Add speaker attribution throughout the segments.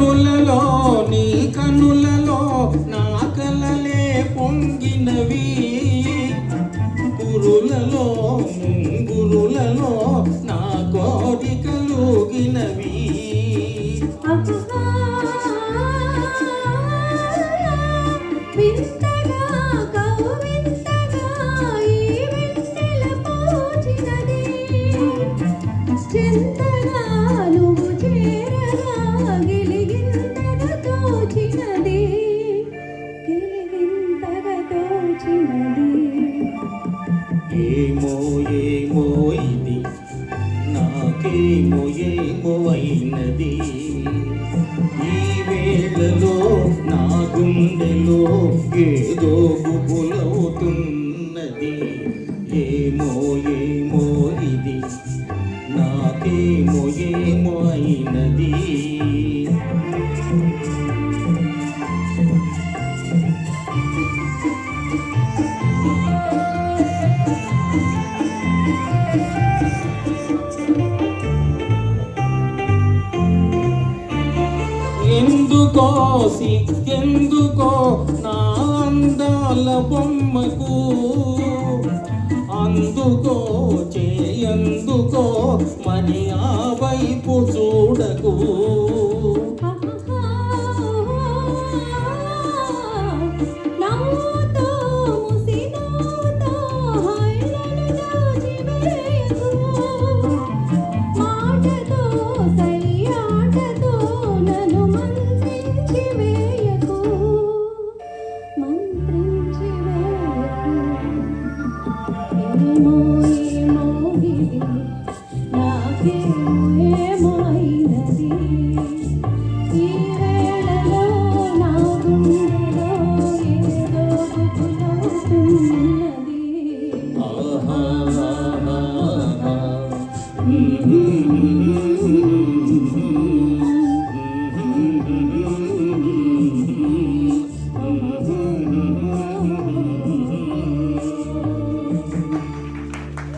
Speaker 1: కనులలో నీ కనులలో నా కలలే పొంగినవి, పురులలో ముంగురులలో నా కోరికలుగినవి. ఏమో ఏమో ఇది నాకేమో ఏమో అయినది, ఈ వేళలో నా గుండెలో ఏదో గుబులవుతున్నది. ఏమో ఏమో ఇది నాకేమో ఏమో అయినది. ఎందుకో సిగ్గెందుకో నా అందాల బొమ్మకు, అందుకో చేయందుకో మరి ఆ వైపు చూడకు.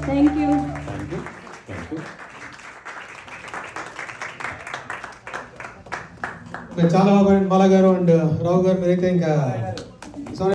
Speaker 2: Thank you.
Speaker 3: చాలా బాగా బాలా గారు అండ్ రావు గారు మీరైతే ఇంకా